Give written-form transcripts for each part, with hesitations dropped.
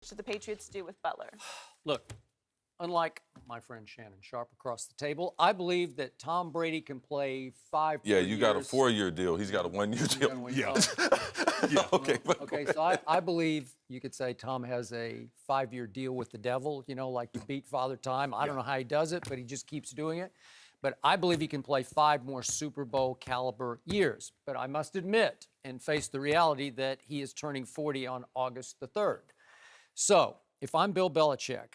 should the Patriots do with Butler? Look, unlike my friend Shannon Sharpe across the table, I believe that Tom Brady can play 5 Yeah, more you years. got a 4-year deal. He's got a 1-year deal. Yeah. Yeah. Okay. Okay, so I believe you could say Tom has a 5-year deal with the devil, like you beat Father Time. I don't know how he does it, but he just keeps doing it. But I believe he can play 5 more Super Bowl caliber years. But I must admit and face the reality that he is turning 40 on August the 3rd. So if I'm Bill Belichick,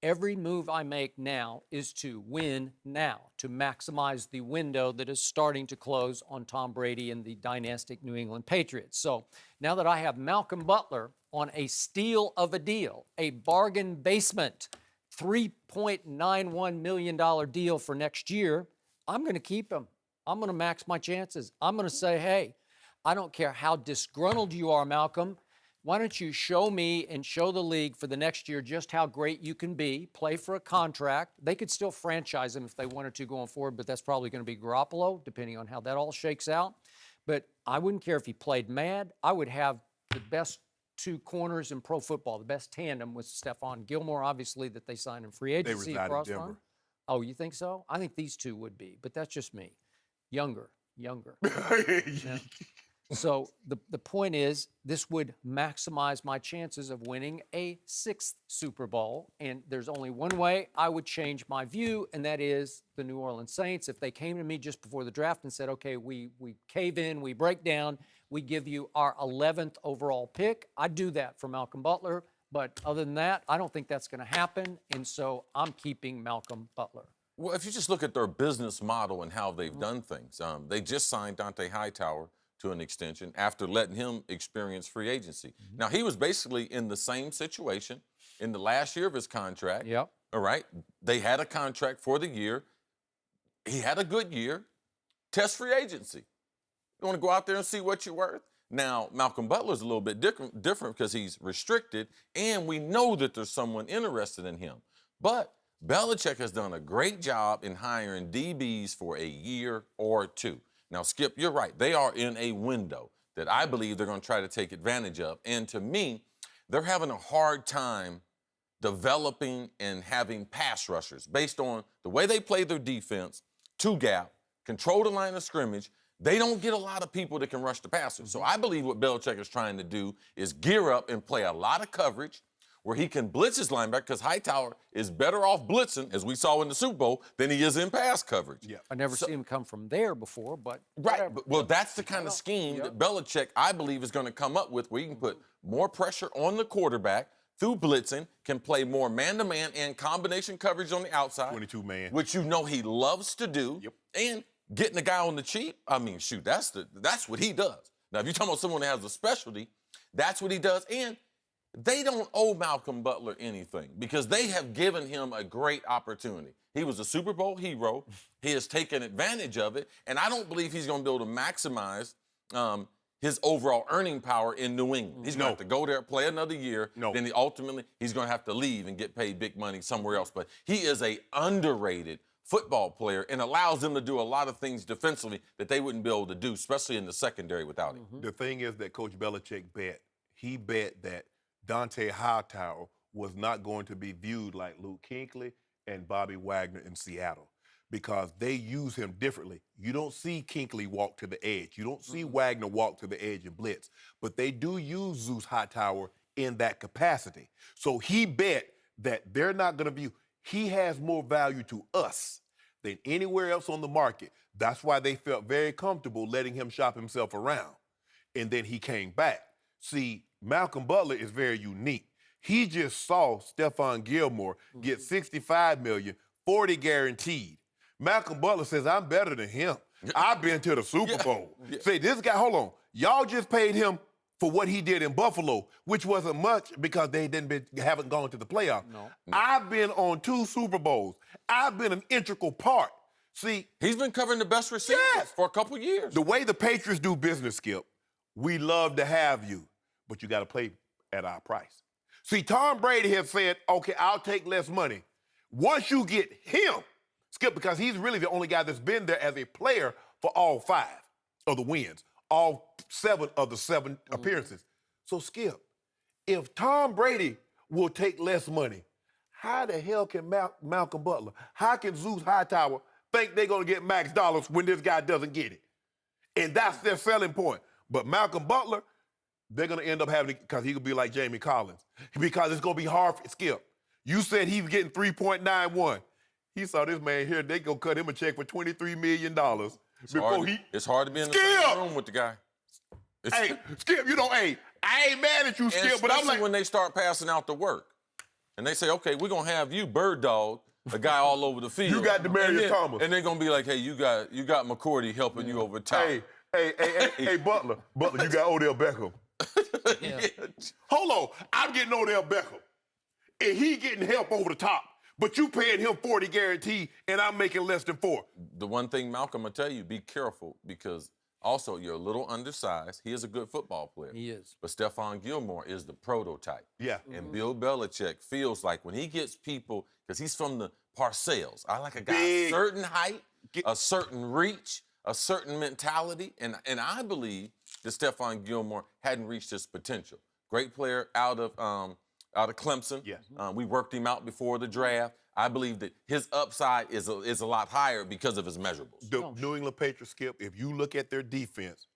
every move I make now is to win now, to maximize the window that is starting to close on Tom Brady and the dynastic New England Patriots. So now that I have Malcolm Butler on a steal of a deal, a bargain basement, $3.91 million deal for next year, I'm going to keep him. I'm going to max my chances. I'm going to say, hey, I don't care how disgruntled you are, Malcolm. Why don't you show me and show the league for the next year just how great you can be, play for a contract. They could still franchise him if they wanted to going forward, but that's probably going to be Garoppolo, depending on how that all shakes out. But I wouldn't care if he played mad. I would have the best 2 corners in pro football, the best tandem with Stephon Gilmore, obviously, that they signed in free agency. They reside in Denver. Oh, you think so? I think these 2 would be, but that's just me. Younger. Yeah. So the point is, this would maximize my chances of winning a 6th Super Bowl. And there's only one way I would change my view, and that is the New Orleans Saints. If they came to me just before the draft and said, okay, we cave in, we break down, we give you our 11th overall pick, I'd do that for Malcolm Butler. But other than that, I don't think that's going to happen. And so I'm keeping Malcolm Butler. Well, if you just look at their business model and how they've done things, they just signed Dante Hightower to an extension after letting him experience free agency. Now, he was basically in the same situation in the last year of his contract. Yep. All right. They had a contract for the year. He had a good year. Test free agency. You want to go out there and see what you're worth? Now, Malcolm Butler's a little bit different because he's restricted, and we know that there's someone interested in him. But Belichick has done a great job in hiring DBs for a year or 2. Now, Skip, you're right. They are in a window that I believe they're going to try to take advantage of. And to me, they're having a hard time developing and having pass rushers based on the way they play their defense, 2-gap, control the line of scrimmage. They don't get a lot of people that can rush the passer. So I believe what Belichick is trying to do is gear up and play a lot of coverage where he can blitz his linebacker, because Hightower is better off blitzing, as we saw in the Super Bowl, than he is in pass coverage. Yeah. I never seen him come from there before, but right. whatever. Well, that's the kind of scheme that Belichick, I believe, is going to come up with, where you can put more pressure on the quarterback through blitzing, can play more man-to-man and combination coverage on the outside. 22-man. Which you know he loves to do. Yep. And getting the guy on the cheap, I mean, shoot, that's what he does. Now, if you're talking about someone that has a specialty, that's what he does. And they don't owe Malcolm Butler anything because they have given him a great opportunity. He was a Super Bowl hero. He has taken advantage of it, and I don't believe he's going to be able to maximize his overall earning power in New England. He's going to have to go there, play another year, then ultimately he's going to have to leave and get paid big money somewhere else. But he is a underrated football player and allows them to do a lot of things defensively that they wouldn't be able to do, especially in the secondary without him. The thing is that Coach Belichick bet that Dante Hightower was not going to be viewed like Luke Kuechly and Bobby Wagner in Seattle because they use him differently. You don't see Kuechly walk to the edge. You don't see Wagner walk to the edge and blitz. But they do use Zeus Hightower in that capacity. So he bet that they're not going to view. He has more value to us than anywhere else on the market. That's why they felt very comfortable letting him shop himself around. And then he came back. See, Malcolm Butler is very unique. He just saw Stephon Gilmore get $65 million, $40 guaranteed. Malcolm Butler says, I'm better than him. I've been to the Super Bowl. Say, this guy, hold on. Y'all just paid him for what he did in Buffalo, which wasn't much because they haven't gone to the playoffs. No. I've been on 2 Super Bowls. I've been an integral part. See, he's been covering the best receivers for a couple years. The way the Patriots do business, Skip, we love to have you, but you got to play at our price. See, Tom Brady has said, okay, I'll take less money. Once you get him, Skip, because he's really the only guy that's been there as a player for all 5 of the wins, all 7 of the 7 appearances. So, Skip, if Tom Brady will take less money. How the hell can Malcolm Butler, how can Zeus Hightower think they're going to get max dollars when this guy doesn't get it? And that's their selling point. But Malcolm Butler, they're going to end up having, because he could be like Jamie Collins, because it's going to be hard for Skip. You said he's getting 3.91. He saw this man here, they go cut him a check for $23 million. It's hard to be in the same room with the guy. Hey, Skip, hey, I ain't mad at you, Skip, but I'm like, when they start passing out the work. And they say, okay, we're going to have you, Bird Dog, a guy all over the field. You got Demaryius Thomas. And they're going to be like, hey, you got McCourty helping you over top. Hey, Butler, you got Odell Beckham. Yeah. Hold on, I'm getting Odell Beckham. And he getting help over the top. But you paying him 40 guaranteed, and I'm making less than 4. The one thing, Malcolm, will tell you, be careful, because also you're a little undersized. He is a good football player. He is. But Stephon Gilmore is the prototype. Yeah. And Bill Belichick feels like when he gets people, because he's from the Parcells, I like a guy Big. a certain height, a certain reach, a certain mentality, and I believe that Stephon Gilmore hadn't reached his potential. Great player out of Clemson. Yes. We worked him out before the draft. I believe that his upside is a lot higher because of his measurables. The New England Patriots, Skip, if you look at their defense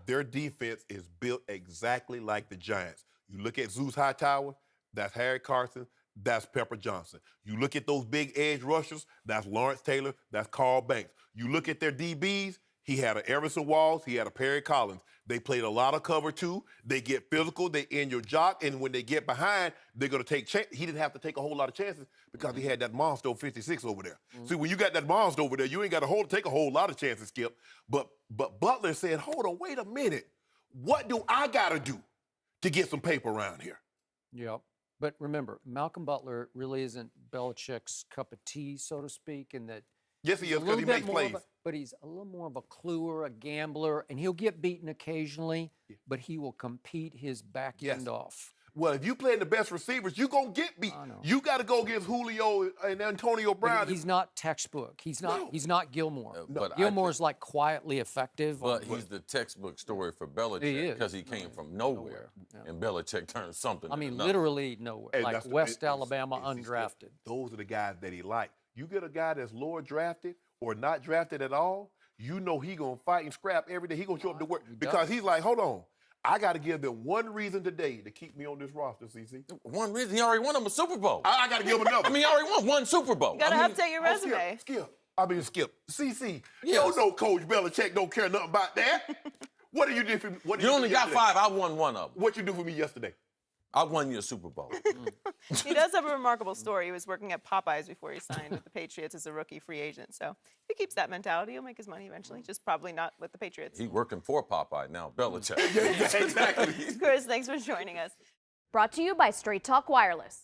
is built exactly like the Giants. You look at Zeus Hightower, that's Harry Carson, that's Pepper Johnson. You look at those big edge rushers, that's Lawrence Taylor, that's Carl Banks. You look at their DBs, he had an Everson Walls, he had a Perry Collins. They played a lot of cover too. They get physical, they end your jock, and when they get behind, they're going to take chances. He didn't have to take a whole lot of chances because he had that monster 56 over there. See, when you got that monster over there, you ain't got to take a whole lot of chances, Skip. But Butler said, hold on, wait a minute. What do I got to do to get some paper around here? Yep. But remember, Malcolm Butler really isn't Belichick's cup of tea, so to speak, in that yes, he is, because he makes plays. But he's a little more of a cluer, a gambler, and he'll get beaten occasionally, but he will compete his back end off. Well, if you playing the best receivers, you're going to get beat. You got to go against Julio and Antonio Brown. But he's not textbook. He's not Gilmore. But Gilmore's like quietly effective. But he's the textbook story for Belichick because he came from nowhere. And Belichick turned something. I mean, literally nowhere. Hey, like West Alabama undrafted. Those are the guys that he liked. You get a guy that's lower drafted or not drafted at all, you know he going to fight and scrap every day. He going to show up to work because he's like, hold on. I got to give them one reason today to keep me on this roster, CC. One reason? He already won him a Super Bowl. I got to give him another. I mean, he already won one Super Bowl. You got to update your resume. Skip. CC. You don't know Coach Belichick don't care nothing about that. What do you do for me? You only got 5. I won one of them. What you do for me yesterday? I won you a Super Bowl. He does have a remarkable story. He was working at Popeyes before he signed with the Patriots as a rookie free agent. So if he keeps that mentality, he'll make his money eventually, just probably not with the Patriots. He's working for Popeye now, Belichick. Yeah, exactly. Cris, thanks for joining us. Brought to you by Straight Talk Wireless.